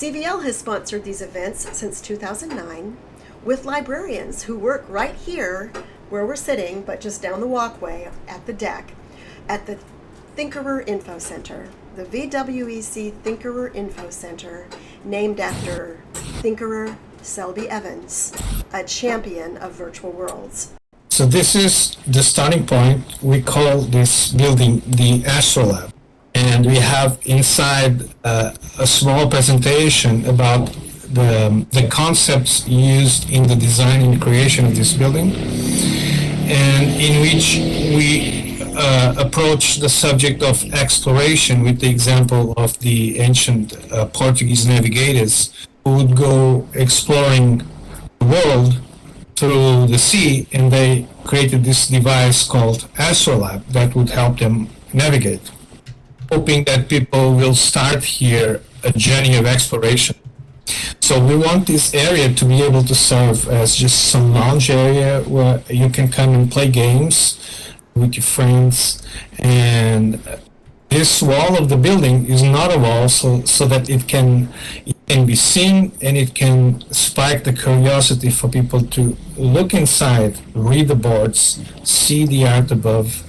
CVL has sponsored these events since 2009 with librarians who work right here where we're sitting, but just down the walkway at the deck at the Thinkerer Info Center, the VWEC Thinkerer Info Center, named after Thinkerer Selby Evans, a champion of virtual worlds. So this is the starting point. We call this building the ACRL Lab. And we have inside a small presentation about the concepts used in the design and creation of this building, and in which we approach the subject of exploration with the example of the ancient Portuguese navigators who would go exploring the world through the sea, and they created this device called ACRL Lab that would help them navigate, hoping that people will start here a journey of exploration. So we want this area to be able to serve as just some lounge area where you can come and play games with your friends. And this wall of the building is not a wall, so that it can be seen, and it can spike the curiosity for people to look inside, read the boards, see the art above.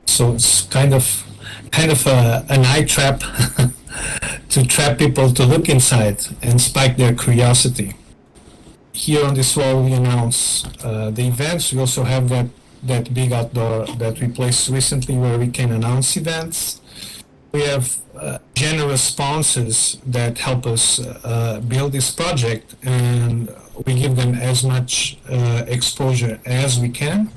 So it's kind of an eye trap to trap people to look inside and spike their curiosity. Here on this wall we announce the events. We also have that big outdoor that we placed recently where we can announce events. We have generous sponsors that help us build this project, and we give them as much exposure as we can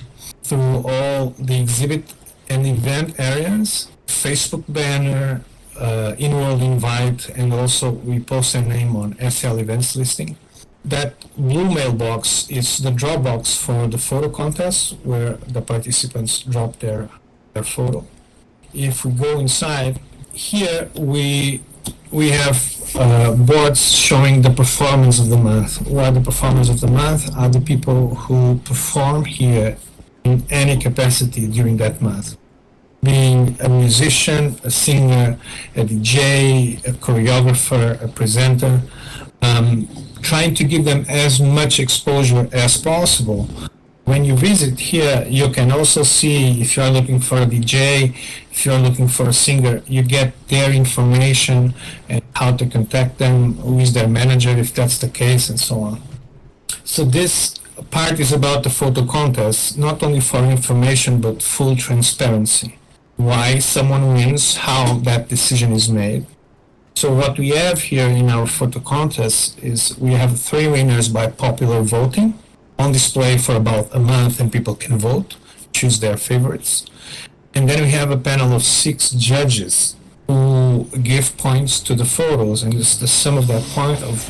through all the exhibit and event areas, Facebook banner, in-world invite, and also we post their name on SL events listing. That blue mailbox is the Dropbox for the photo contest where the participants drop their photo. If we go inside, here we have boards showing the performance of the month. What are the performers of the month? Are the people who perform here in any capacity during that month, being a musician, a singer, a DJ, a choreographer, a presenter, trying to give them as much exposure as possible. When you visit here, you can also see if you're looking for a DJ, if you're looking for a singer, you get their information and how to contact them, who is their manager if that's the case, and so on. So this part is about the photo contest, not only for information but full transparency. Why someone wins, how that decision is made. So what we have here in our photo contest is we have 3 winners by popular voting on display for about a month, and people can vote, choose their favorites. And then we have a panel of 6 judges who give points to the photos, and it's the sum of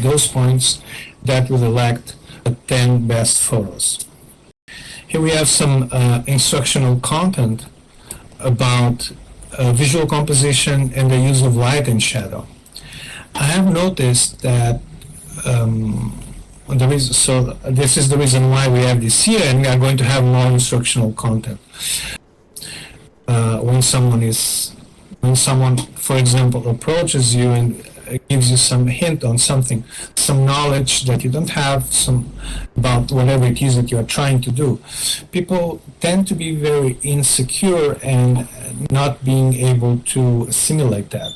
those points that will elect the 10 best photos. Here we have some instructional content about visual composition and the use of light and shadow. I have noticed that this is the reason why we have this here, and we are going to have more instructional content. When someone, for example, approaches you and gives you some hint on something, some knowledge that you don't have, about whatever it is that you are trying to do, people tend to be very insecure and not being able to assimilate that.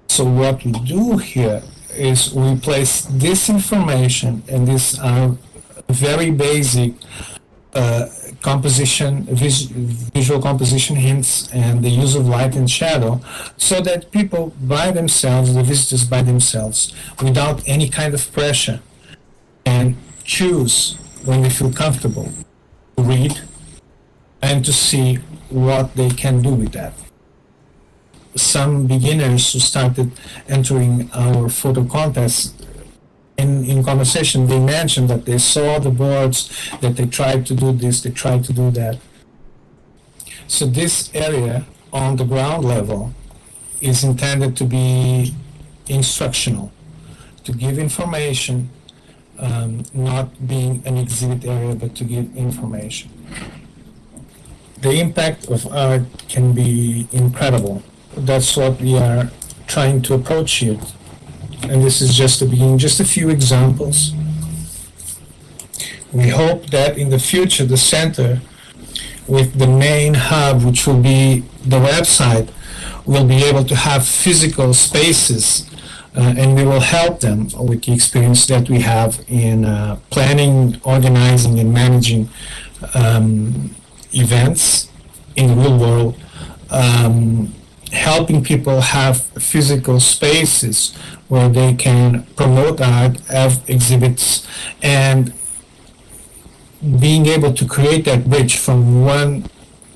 So what we do here is we place this information and this very basic visual composition hints and the use of light and shadow, so that people by themselves, the visitors by themselves, without any kind of pressure, and choose when they feel comfortable to read and to see what they can do with that. Some beginners who started entering our photo contest, in conversation, they mentioned that they saw the boards, that they tried to do this, they tried to do that. So this area on the ground level is intended to be instructional, to give information, not being an exhibit area, but to give information. The impact of art can be incredible. That's what we are trying to approach here and this is just the beginning, just a few examples. We hope that in the future, the center, with the main hub, which will be the website, will be able to have physical spaces, and we will help them with the experience that we have in planning, organizing, and managing events in the real world, helping people have physical spaces where they can promote art, have exhibits, and being able to create that bridge from one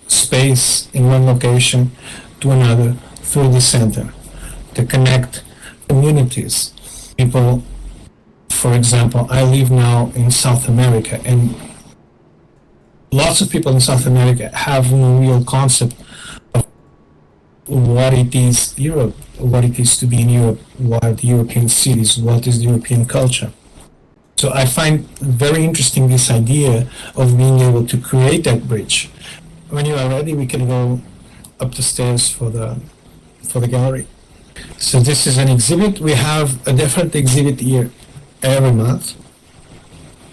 space in one location to another through the center to connect communities. People, for example, I live now in South America, and lots of people in South America have no real concept of what it is Europe, what it is to be in Europe, what are the European cities, what is the European culture. So I find very interesting this idea of being able to create that bridge. When you are ready, we can go up the stairs for the gallery. So this is an exhibit. We have a different exhibit here every month.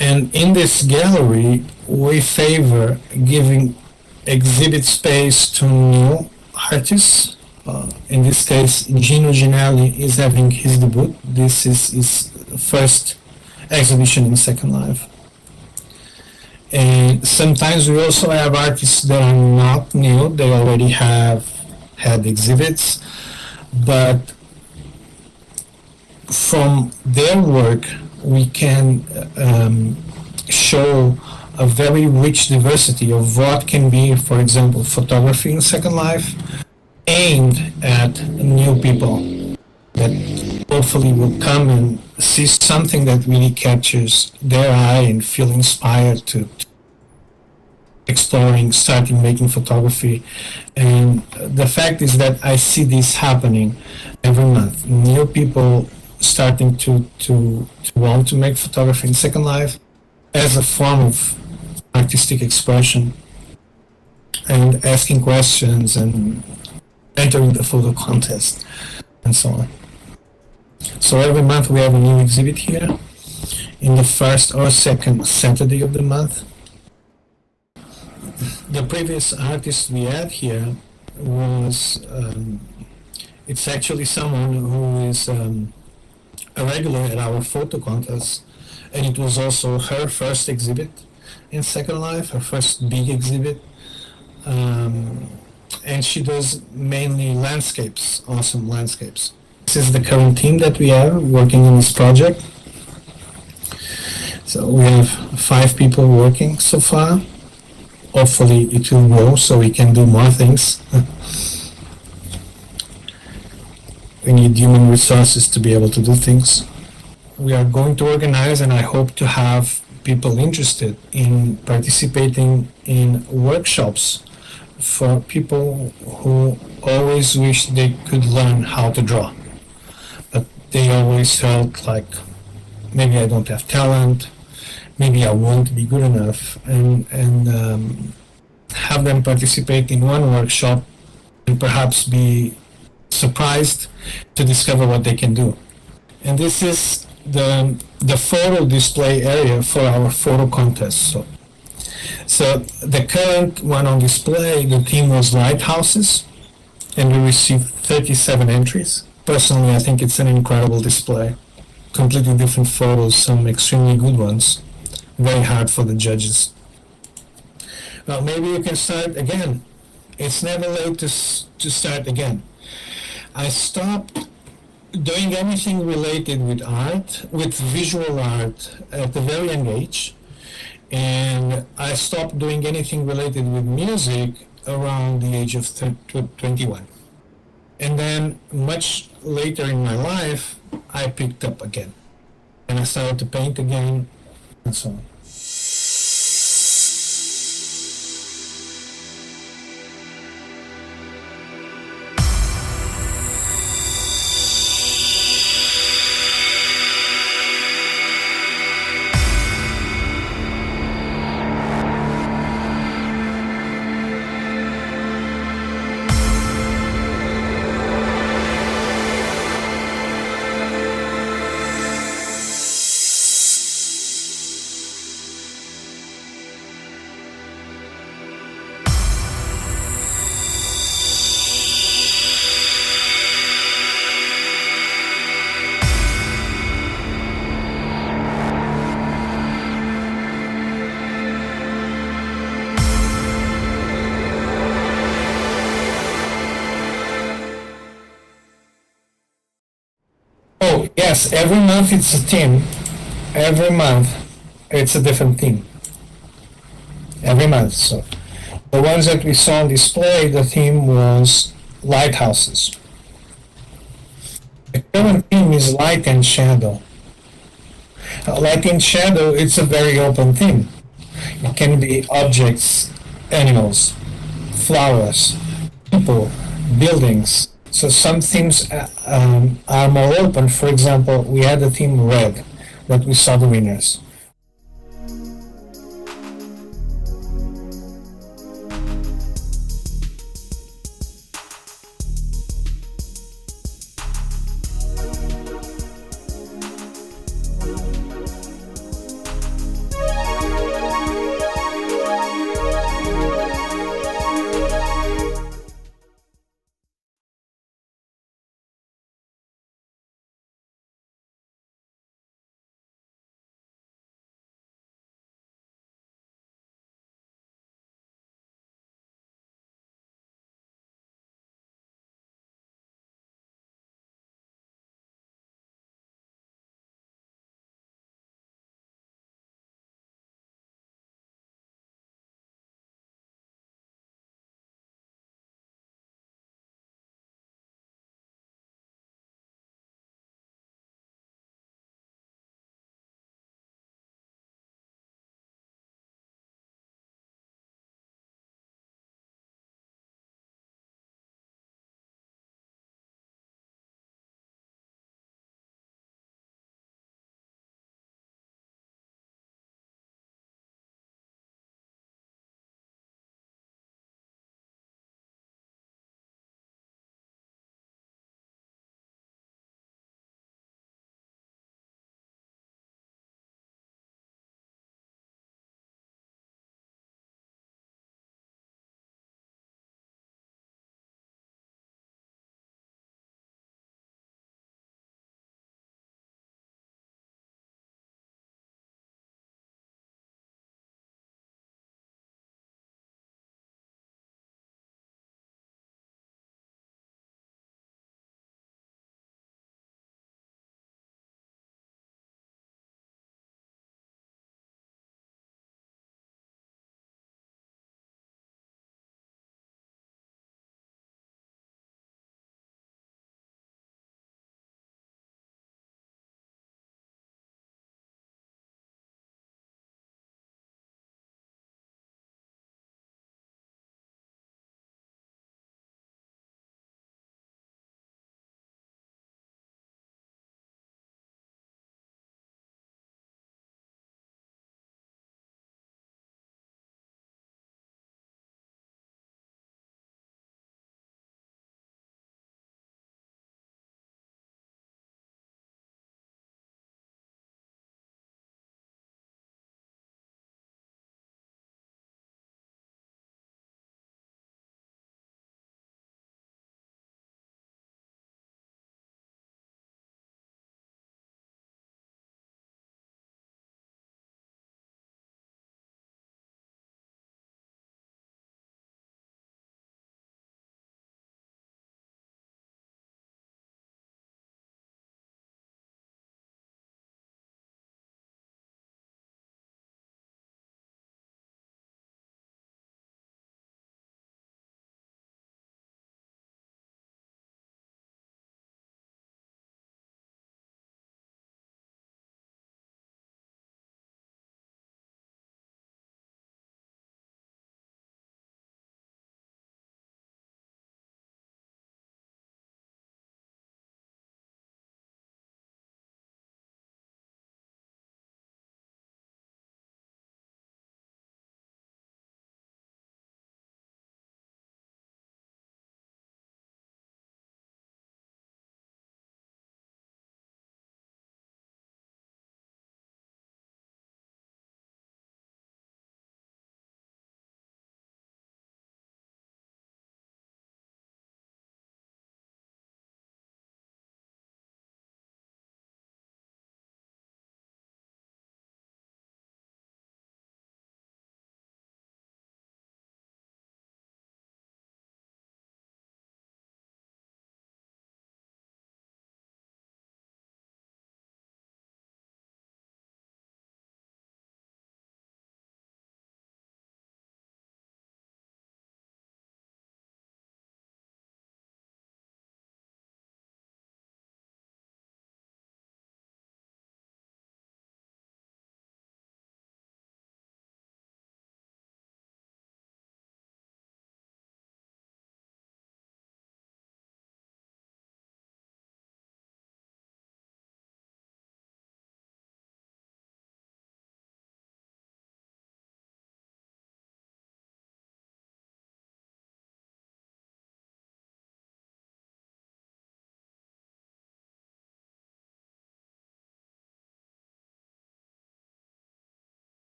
And in this gallery, we favor giving exhibit space to new artists. In this case, Gino Ginelli is having his debut. This is his first exhibition in Second Life. And sometimes we also have artists that are not new. They already have had exhibits, but from their work we can show a very rich diversity of what can be, for example, photography in Second Life, aimed at new people that hopefully will come and see something that really captures their eye and feel inspired to exploring, starting making photography. And the fact is that I see this happening every month. New people starting to want to make photography in Second Life as a form of artistic expression, and asking questions and entering the photo contest and so on. So every month we have a new exhibit here in the first or second Saturday of the month. The previous artist we had here was, it's actually someone who is a regular at our photo contest, and it was also her first exhibit in Second Life, her first big exhibit. And she does mainly landscapes, awesome landscapes. This is the current team that we have working on this project. So we have 5 people working so far. Hopefully it will grow so we can do more things. We need human resources to be able to do things. We are going to organize, and I hope to have people interested in participating in workshops for people who always wish they could learn how to draw. But they always felt like, maybe I don't have talent, maybe I won't be good enough, and have them participate in one workshop and perhaps be surprised to discover what they can do. And this is the photo display area for our photo contest. So the current one on display, the theme was lighthouses, and we received 37 entries. Personally, I think it's an incredible display. Completely different photos, some extremely good ones. Very hard for the judges. Well, maybe you can start again. It's never late to start again. I stopped doing anything related with art, with visual art, at a very young age. And I stopped doing anything related with music around the age of 21. And then much later in my life, I picked up again. And I started to paint again, and so on. Yes, every month it's a theme. Every month it's a different theme. Every month. So the ones that we saw on display, the theme was lighthouses. The current theme is light and shadow. Light and shadow, it's a very open theme. It can be objects, animals, flowers, people, buildings. So some themes are more open. For example, we had the theme red that we saw the winners.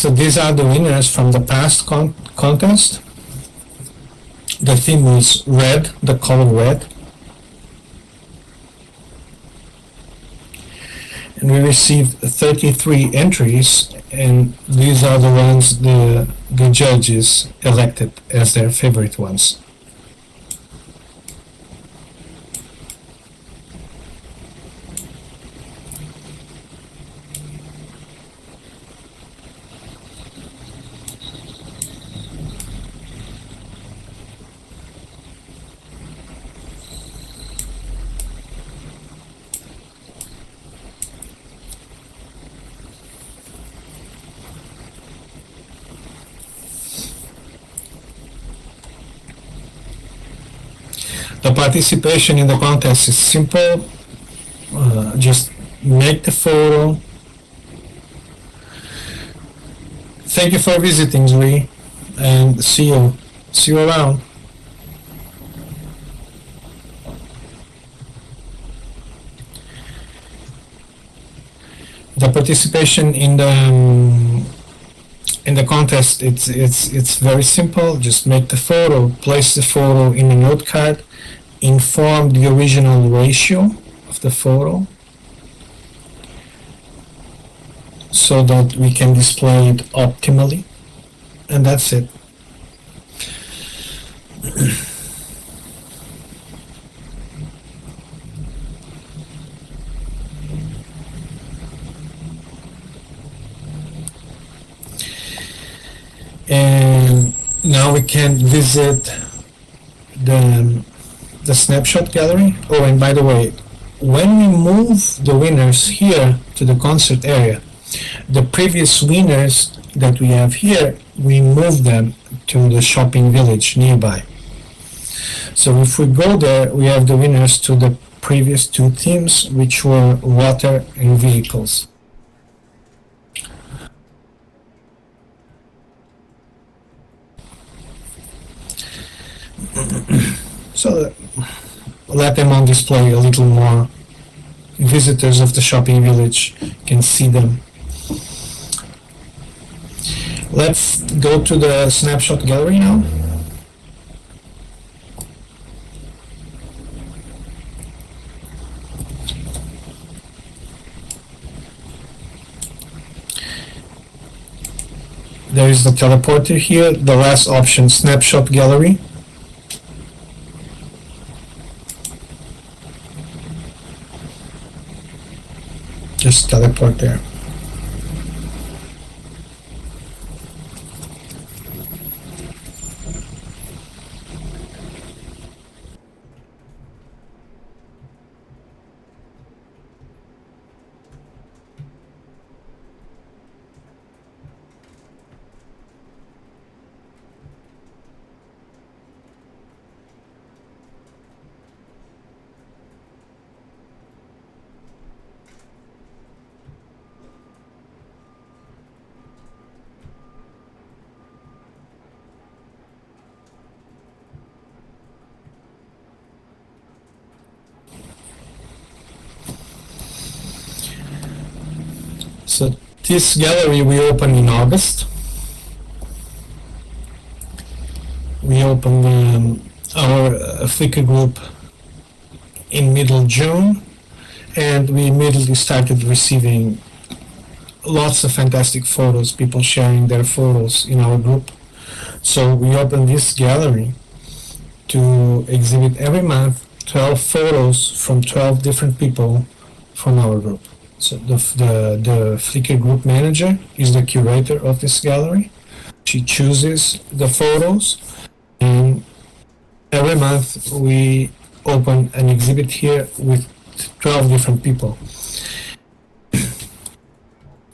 So these are the winners from the past contest. The theme was red, the color red. And we received 33 entries, and these are the ones the judges elected as their favorite ones. The participation in the contest is simple. Just make the photo. Thank you for visiting, Zuri, and see you around. The participation in the contest, it's very simple. Just make the photo, place the photo in a note card, inform the original ratio of the photo so that we can display it optimally, and that's it. And now we can visit the snapshot gallery. Oh, and by the way, when we move the winners here to the concert area, the previous winners that we have here, we move them to the shopping village nearby. So if we go there, we have the winners to the previous two themes, which were water and vehicles. So let them on display a little more. Visitors of the shopping village can see them. Let's go to the snapshot gallery now. There is the teleporter here, the last option, snapshot gallery. Just teleport there. So this gallery we opened in August. We opened our Flickr group in middle June, and we immediately started receiving lots of fantastic photos, people sharing their photos in our group. So we opened this gallery to exhibit every month 12 photos from 12 different people from our group. So the Flickr group manager is the curator of this gallery. She chooses the photos, and every month we open an exhibit here with 12 different people.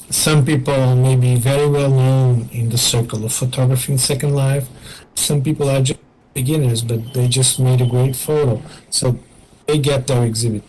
Some people may be very well known in the circle of photography in Second Life. Some people are just beginners, but they just made a great photo, so they get their exhibit.